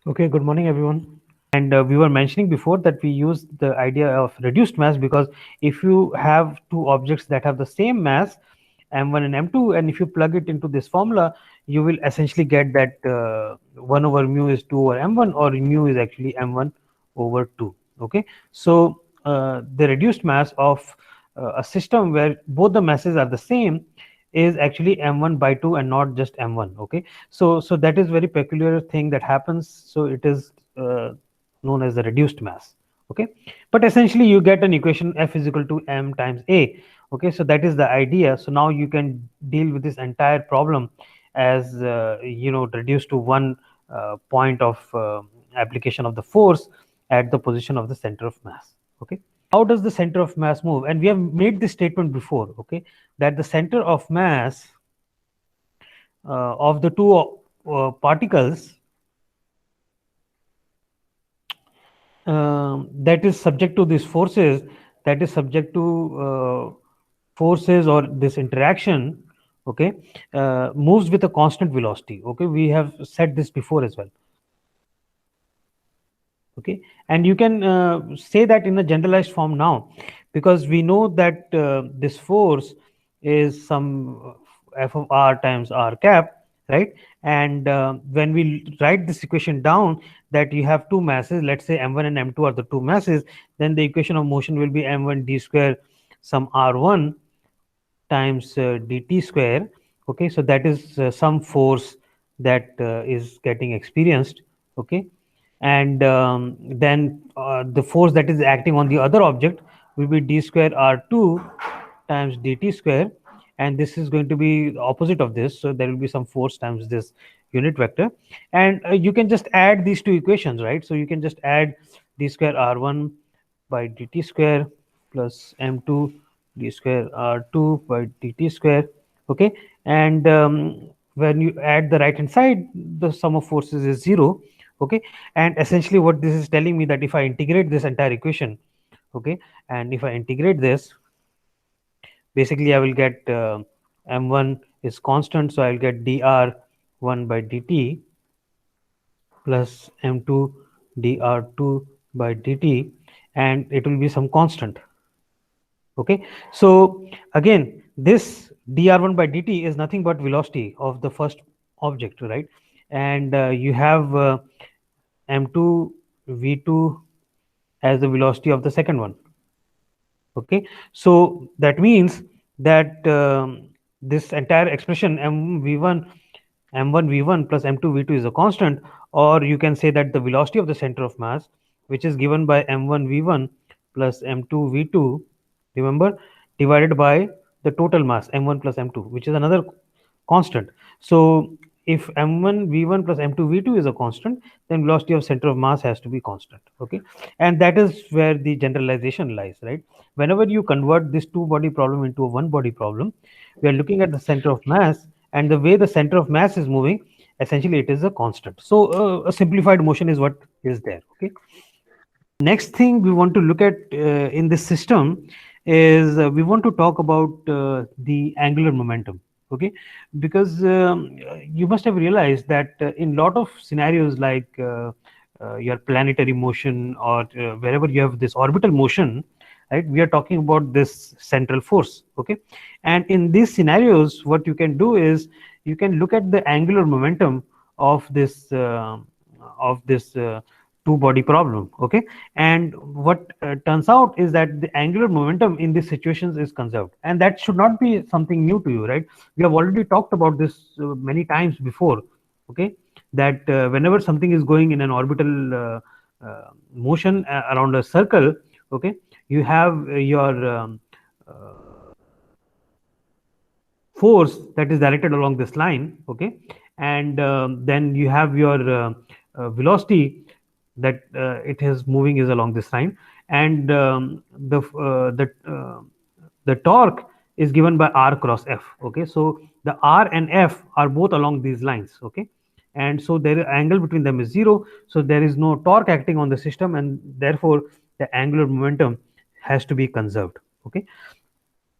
Okay, good morning, everyone. And we were mentioning before that we use the idea of reduced mass because if you have two objects that have the same mass, m1 and m2, and if you plug it into this formula, you will essentially get that 1 over mu is 2 over m1, or mu is actually m1 over 2. Okay, so the reduced mass of a system where both the masses are the same is actually m1 by 2 and not just m1. Okay, so that is very peculiar thing that happens. So it is known as the reduced mass. Okay, but essentially you get an equation f is equal to m times a. Okay, so that is the idea. So now you can deal with this entire problem as reduced to one point of application of the force at the position of the center of mass. Okay, how does the center of mass move? And we have made this statement before. Okay, that the center of mass of the two particles that is subject to these forces, that is subject to forces or this interaction, okay, moves with a constant velocity. Okay, we have said this before as well. Okay, and you can say that in a generalized form now, because we know that this force is some f of r times r cap, right? And when we write this equation down, that you have two masses, let's say m1 and m2 are the two masses, then the equation of motion will be m1 d square some r1 times dt square. Okay, so that is some force that is getting experienced. Okay, and then the force that is acting on the other object will be d square r2 times dt square, and this is going to be the opposite of this, so there will be some force times this unit vector. And you can just add these two equations, right? So you can just add d square r1 by dt square plus m2 d square r2 by dt square. Okay, and when you add the right hand side, the sum of forces is 0. Okay, and essentially what this is telling me, that if I integrate this entire equation, okay, and if I integrate this, basically I will get m1 is constant, so I'll get dr1 by dt plus m2 dr2 by dt, and it will be some constant. Okay, so again, this dr1 by dt is nothing but velocity of the first object, right? And you have m2 v2 as the velocity of the second one. Okay, so that means that this entire expression m1 v1 plus m2 v2 is a constant, or you can say that the velocity of the center of mass, which is given by m1 v1 plus m2 v2, remember, divided by the total mass m1 plus m2, which is another constant. So if m1 v1 plus m2 v2 is a constant, then velocity of center of mass has to be constant. Okay, and that is where the generalization lies, right? Whenever you convert this two body problem into a one body problem, we are looking at the center of mass, and the way the center of mass is moving, essentially it is a constant. So a simplified motion is what is there. Okay, next thing we want to look at in this system is we want to talk about the angular momentum. Okay, because you must have realized that in lot of scenarios like your planetary motion, or wherever you have this orbital motion, right, we are talking about this central force. Okay, and in these scenarios what you can do is you can look at the angular momentum of this two body problem. Okay, and what turns out is that the angular momentum in these situations is conserved, and that should not be something new to you, right? We have already talked about this many times before. Okay, that whenever something is going in an orbital motion around a circle, okay, you have your force that is directed along this line. Okay, and then you have your velocity that it is moving is along this line, and the torque is given by r cross f. Okay, so the r and f are both along these lines. Okay, and so their angle between them is 0, so there is no torque acting on the system, and therefore the angular momentum has to be conserved. Okay,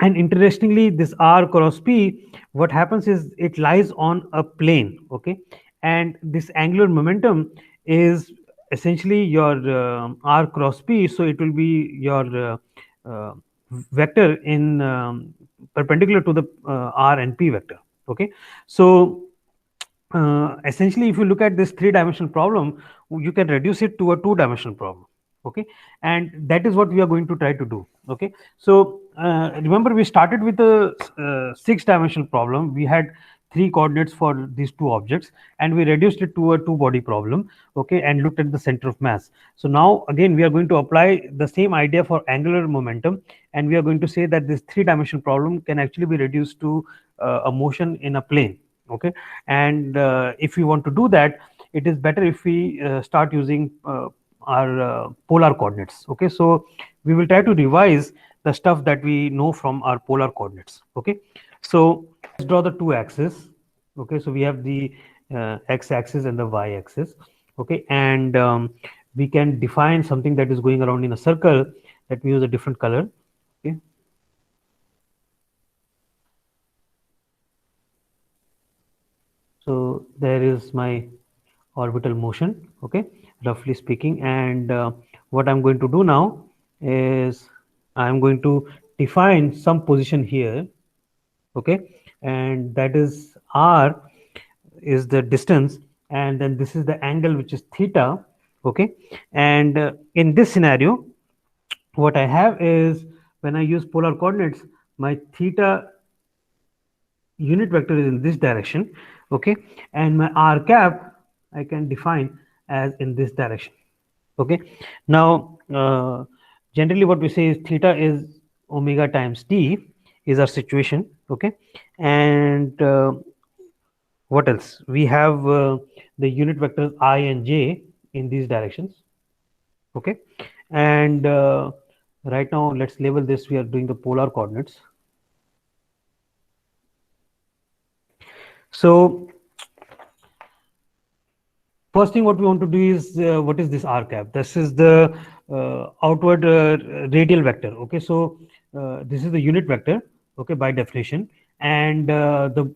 and interestingly, this r cross p, what happens is it lies on a plane. Okay, and this angular momentum is essentially your r cross p, so it will be your uh, vector in perpendicular to the r and p vector. Okay, so essentially, if you look at this three-dimensional problem, you can reduce it to a two-dimensional problem. Okay, and that is what we are going to try to do. Okay, so remember we started with a six-dimensional problem. We had three coordinates for these two objects, and we reduced it to a two-body problem. Okay, and looked at the center of mass. So now again we are going to apply the same idea for angular momentum, and we are going to say that this three-dimensional problem can actually be reduced to a motion in a plane. Okay, and if we want to do that, it is better if we start using our polar coordinates. Okay, so we will try to revise the stuff that we know from our polar coordinates. Okay, so let's draw the two axes. Okay, so we have the x axis and the y axis. Okay, and we can define something that is going around in a circle. Let me use a different color. Okay, so there is my orbital motion. Okay, roughly speaking, and what I'm going to do now is I'm going to define some position here. Okay, and that is r is the distance, and then this is the angle which is theta. Okay, and in this scenario what I have is, when I use polar coordinates, my theta unit vector is in this direction. Okay, and my r cap I can define as in this direction. Okay, now generally what we say is theta is omega times t is our situation. Okay, and what else we have, the unit vectors I and j in these directions. Okay, and right now let's label this, we are doing the polar coordinates. So first thing what we want to do is, what is this r cap? This is the outward radial vector. Okay, so this is the unit vector. Okay, by definition, and the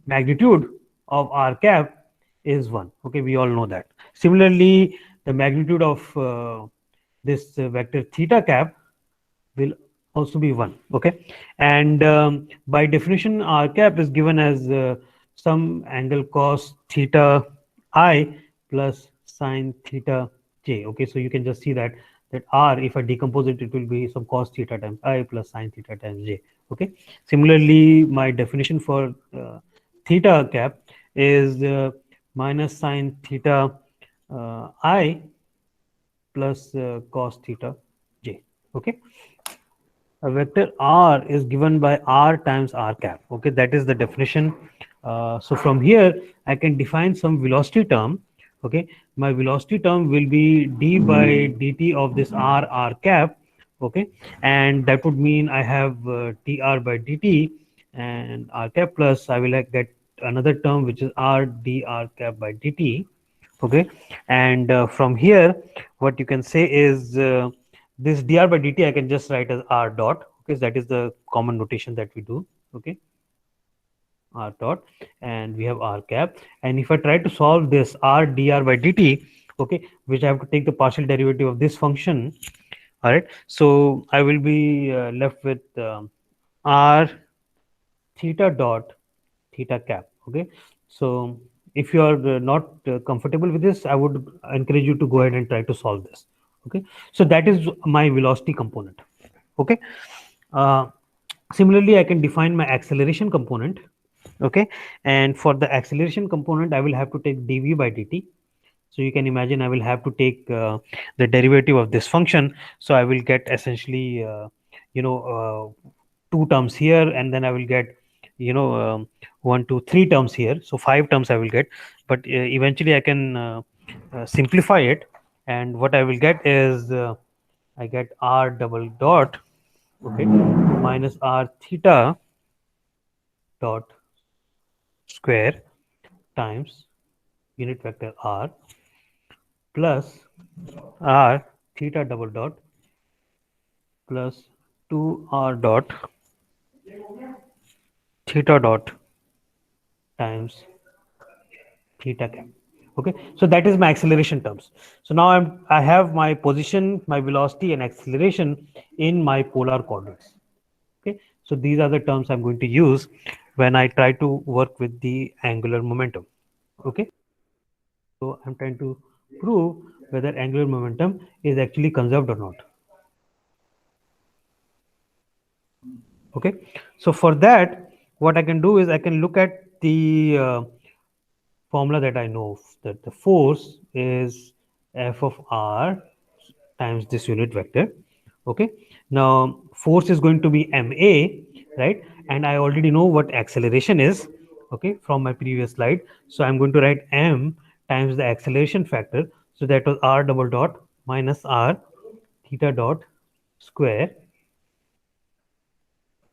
magnitude of r cap is 1. Okay, we all know that. Similarly, the magnitude of this vector theta cap will also be 1. Okay, and by definition r cap is given as some angle cos theta I plus sine theta j. Okay, so you can just see that r, if I decompose it, it will be some cos theta times I plus sine theta times j. Okay, similarly my definition for theta cap is minus sine theta I plus cos theta j. Okay, a vector r is given by r times r cap. Okay, that is the definition. So from here I can define some velocity term. Okay, my velocity term will be d by dt of this r cap. Okay, and that would mean I have dr by dt and r cap, plus I will get another term which is r dr cap by dt. Okay, and from here what you can say is, this dr by dt I can just write as r dot. Okay, so that is the common notation that we do. Okay, r dot, and we have r cap, and if I try to solve this r dr by dt, okay, which I have to take the partial derivative of this function. All right, so I will be left with r theta dot theta cap. Okay, so if you are not comfortable with this, I would encourage you to go ahead and try to solve this. Okay, so that is my velocity component. Okay, uh, similarly I can define my acceleration component. Okay, and for the acceleration component I will have to take dv by dt. So you can imagine I will have to take the derivative of this function, so I will get essentially you know two terms here, and then I will get, you know, one two three terms here, so five terms I will get. But eventually I can simplify it, and what I will get is, I get r double dot, okay, minus r theta dot square times unit vector r plus r theta double dot plus 2r dot theta dot times theta cap. Okay, so that is my acceleration terms. So now I have my position, my velocity, and acceleration in my polar coordinates. Okay, so these are the terms I'm going to use when I try to work with the angular momentum. Okay, so I'm trying to prove whether angular momentum is actually conserved or not. Okay, so for that, what I can do is I can look at the formula that I know, that the force is F of R times this unit vector. Okay, now force is going to be MA, right? And I already know what acceleration is, okay, from my previous slide. So I'm going to write M times the acceleration factor. So that was R double dot minus R theta dot square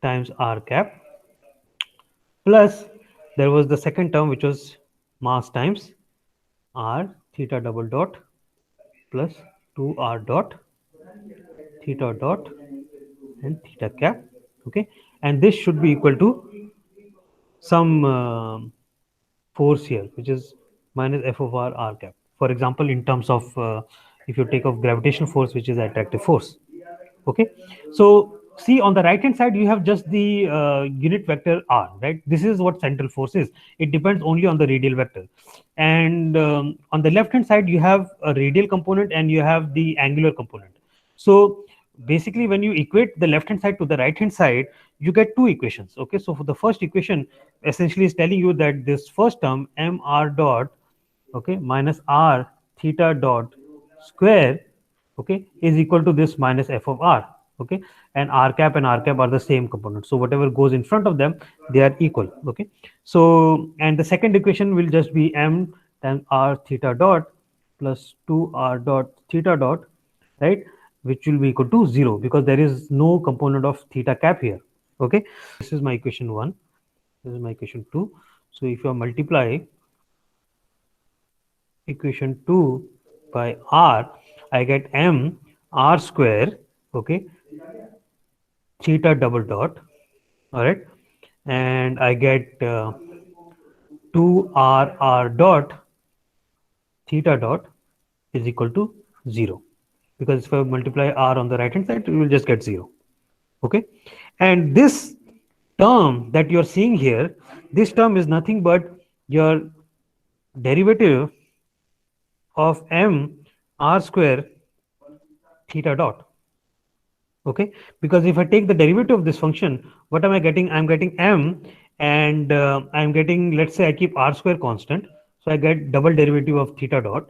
times R cap, plus there was the second term which was mass times R theta double dot plus 2R dot theta dot and theta cap. Okay, and this should be equal to some force here, which is minus F of R cap. For example, in terms of if you take of gravitational force, which is attractive force. Okay, so see on the right hand side you have just the unit vector r, right? This is what central force is. It depends only on the radial vector. And on the left hand side you have a radial component and you have the angular component. So basically when you equate the left hand side to the right hand side, you get two equations. Okay, so for the first equation essentially is telling you that this first term mr dot, okay, minus r theta dot square, okay, is equal to this minus F of R. Okay, and R cap and R cap are the same component, so whatever goes in front of them, they are equal. Okay, so and the second equation will just be M times R theta dot plus 2R dot theta dot, right, which will be equal to 0 because there is no component of theta cap here. Okay, this is my equation 1, this is my equation 2. So if you multiply equation 2 by R, I get M R square, okay, theta double dot, all right, and I get 2R R dot theta dot is equal to 0, because if I multiply R on the right hand side, you will just get 0. Okay, and this term that you're seeing here, this term is nothing but your derivative of M R square theta dot. Okay, because if I take the derivative of this function, what am I getting? I'm getting M, and I'm getting, let's say I keep R square constant, so I get double derivative of theta dot,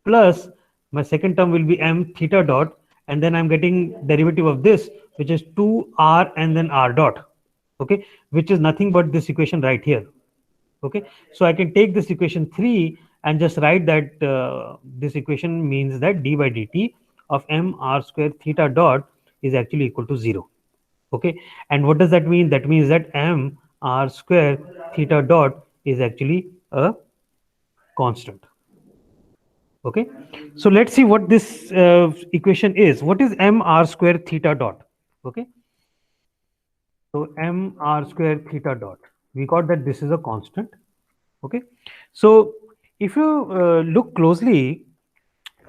plus my second term will be M theta dot, and then I'm getting derivative of this, which is 2R and then R dot. Okay, which is nothing but this equation right here. Okay, so I can take this equation 3 and just write that this equation means that d by dt of m r square theta dot is actually equal to 0. Okay, and what does that mean? That means that m r square theta dot is actually a constant. Okay, so let's see what this equation is. What is m r square theta dot? Okay, so m r square theta dot, we got that this is a constant. Okay, so if you look closely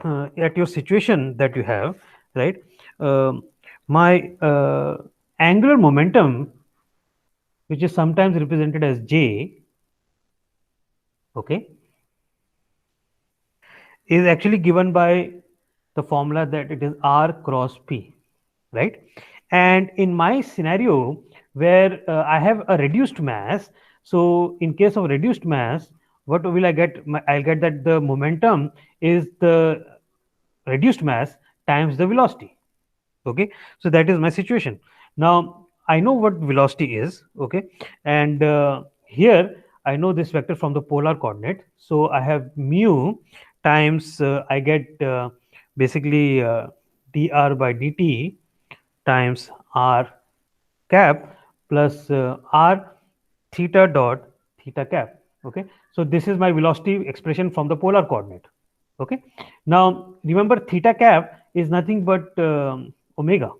at your situation that you have, right, um, my angular momentum, which is sometimes represented as J, okay, is actually given by the formula that it is R cross P, right? And in my scenario where I have a reduced mass, so in case of reduced mass, what will I get? I'll get that the momentum is the reduced mass times the velocity. Okay, so that is my situation. Now I know what velocity is. Okay, and here I know this vector from the polar coordinate, so I have mu times I get basically dr by dt times r cap plus r theta dot theta cap. Okay, so this is my velocity expression from the polar coordinate. Okay, now remember theta cap is nothing but omega.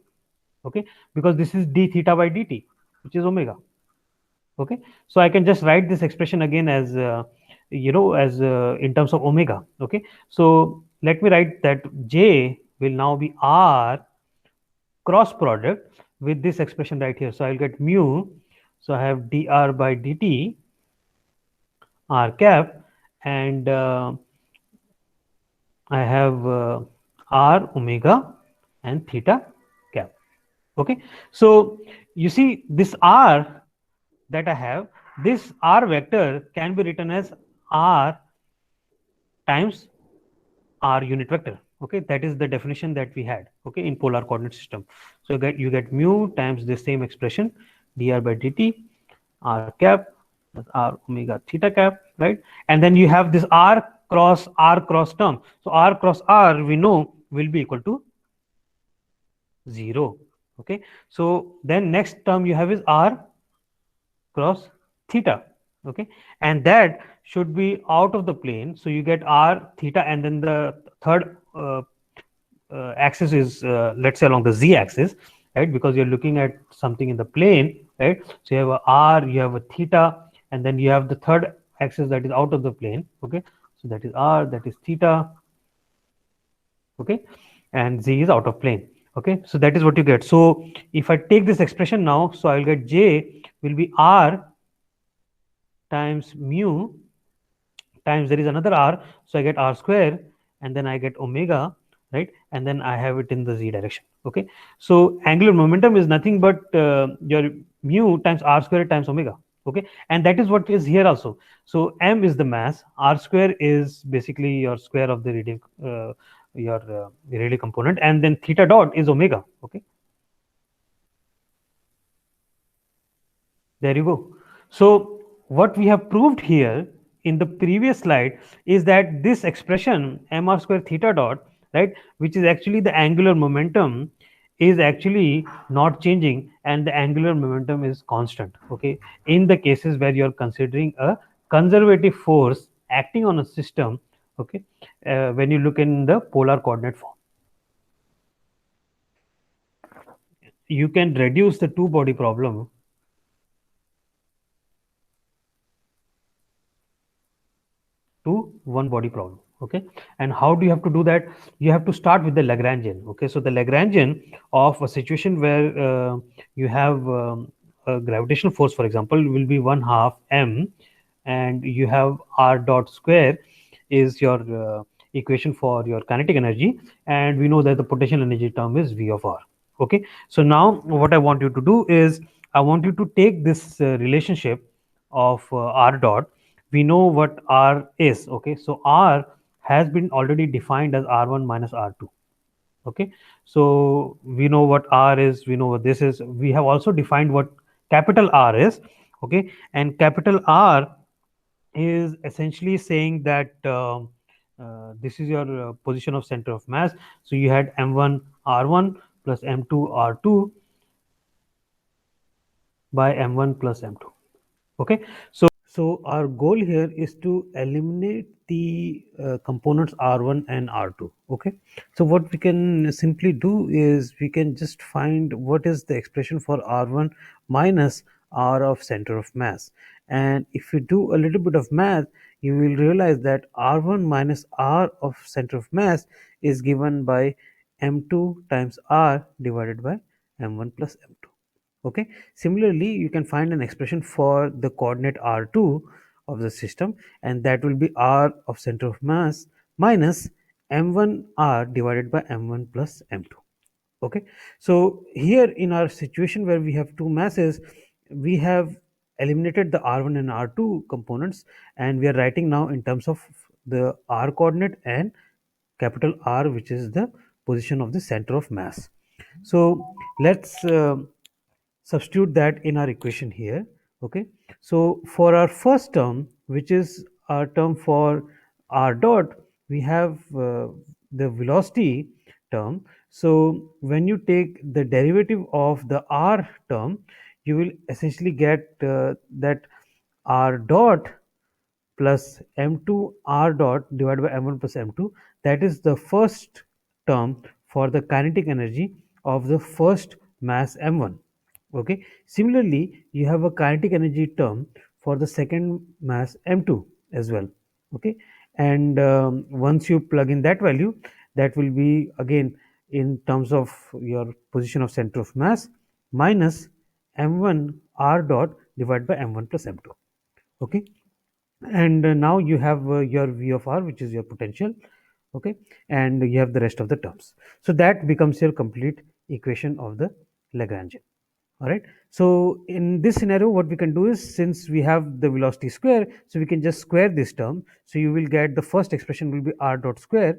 Okay, because this is d theta by dt, which is omega. Okay, so I can just write this expression again as as in terms of omega. Okay, so let me write that J will now be R cross product with this expression right here. So I'll get mu. So I have dr by dt r cap, and I have r omega and theta cap. Okay, so you see this r that I have, this r vector can be written as r times r unit vector. Okay, that is the definition that we had, okay, in polar coordinate system. So you get mu times the same expression dr by dt r cap plus r omega theta cap, right? And then you have this r cross term. So r cross r we know will be equal to 0. Okay, so then next term you have is r cross theta. Okay, and that should be out of the plane. So you get r theta, and then the third axis is, let's say, along the z axis, right? Because you're looking at something in the plane, right? So you have a r, you have a theta, and then you have the third axis that is out of the plane. Okay, so that is r, that is theta. Okay, and z is out of plane. Okay, so that is what you get. So if I take this expression now, so I'll get J will be r times mu times there is another r, so I get r square, and then I get omega, right? And then I have it in the z direction. Okay, so angular momentum is nothing but your mu times r square times omega. Okay, and that is what is here also. So m is the mass, r square is basically your square of the radial component, and then theta dot is omega. Okay, there you go. So what we have proved here in the previous slide is that this expression mr square theta dot, right, which is actually the angular momentum, is actually not changing, and the angular momentum is constant. Okay, in the cases where you're considering a conservative force acting on a system, okay, when you look in the polar coordinate form, you can reduce the two body problem to one body problem. Okay, and how do you have to do that? You have to start with the Lagrangian. Okay, so the Lagrangian of a situation where you have a gravitational force, for example, will be 1 half m, and you have r dot square is your equation for your kinetic energy, and we know that the potential energy term is v of r. Okay, so now what I want you to do is I want you to take this relationship of r dot. We know what r is. Okay, so r has been already defined as r1 minus r2. Okay, so we know what r is, we know what this is. We have also defined what capital R is. Okay, and capital R is essentially saying that this is your position of center of mass. So you had m1 r1 plus m2 r2 by m1 plus m2. Okay, so our goal here is to eliminate the components r1 and r2. Okay, so what we can simply do is we can just find what is the expression for r1 minus r of center of mass, and if you do a little bit of math, you will realize that r1 minus r of center of mass is given by m2 times r divided by m1 plus m2. Okay, similarly you can find an expression for the coordinate r2 of the system, and that will be r of center of mass minus m1 r divided by m1 plus m2. Okay, so here in our situation where we have two masses, we have eliminated the r1 and r2 components, and we are writing now in terms of the r coordinate and capital R, which is the position of the center of mass. So let's substitute that in our equation here. Okay, so for our first term, which is our term for r dot, we have the velocity term. So when you take the derivative of the r term, you will essentially get that r dot plus m2 r dot divided by m1 plus m2. That is the first term for the kinetic energy of the first mass m1. Okay, similarly you have a kinetic energy term for the second mass m2 as well. Okay, and once you plug in that value, that will be again in terms of your position of center of mass minus m1 r dot divided by m1 plus m2. Okay, and now you have your v of r, which is your potential. Okay, and you have the rest of the terms, so that becomes your complete equation of the Lagrangian. All right, so in this scenario what we can do is, since we have the velocity square, so we can just square this term. So you will get the first expression will be r dot square,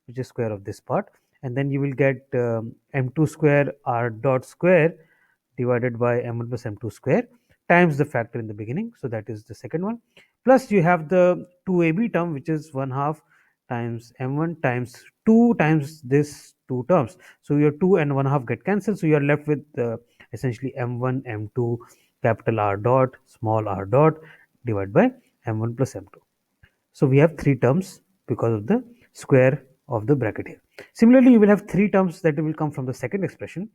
which is square of this part, and then you will get m2 square r dot square divided by m1 plus m2 square times the factor in the beginning. So that is the second one. Plus you have the 2ab term, which is 1 half times m1 times 2 times this two terms. So your 2 and 1 half get cancelled. So you are left with essentially m1 m2 capital R dot small r dot divided by m1 plus m2. So we have three terms because of the square of the bracket here. Similarly, you will have three terms that will come from the second expression.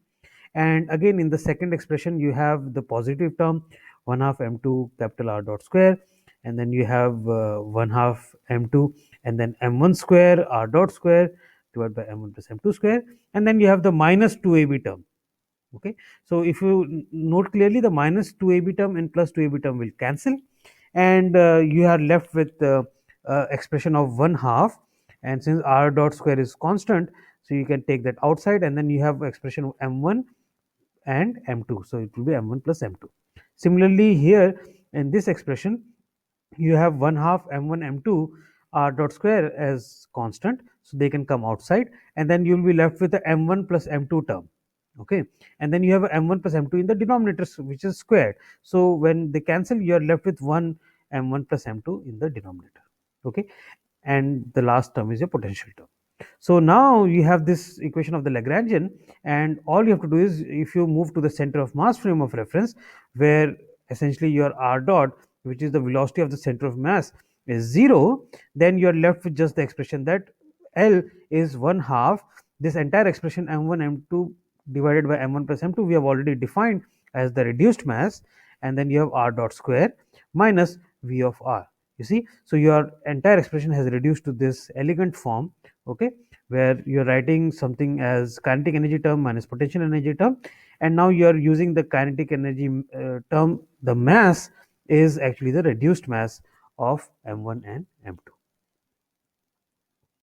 And again, in the second expression, you have the positive term 1 half m2 capital R dot square, and then you have 1 half m2, and then m1 square R dot square divided by m1 plus m2 square, and then you have the minus 2ab term. Okay, so if you note clearly, the minus 2ab term and plus 2ab term will cancel, and you are left with the expression of 1 half, and since r dot square is constant, so you can take that outside, and then you have expression of m1 and m2, so it will be m1 plus m2. Similarly here in this expression, you have 1 half m1 m2 r dot square as constant, so they can come outside, and then you will be left with the m1 plus m2 term. Okay, and then you have a m1 plus m2 in the denominator, which is squared. So when they cancel, you are left with 1 m1 plus m2 in the denominator. Okay, and the last term is your potential term. So now you have this equation of the Lagrangian, and all you have to do is, if you move to the center of mass frame of reference, where essentially your r dot, which is the velocity of the center of mass, is 0, then you are left with just the expression that L is 1 half this entire expression m1 m2 divided by m1 plus m2 we have already defined as the reduced mass, and then you have r dot square minus v of r. You see, so your entire expression has reduced to this elegant form. Okay, where you're writing something as kinetic energy term minus potential energy term, and now you're using the kinetic energy term. The mass is actually the reduced mass of m1 and m2.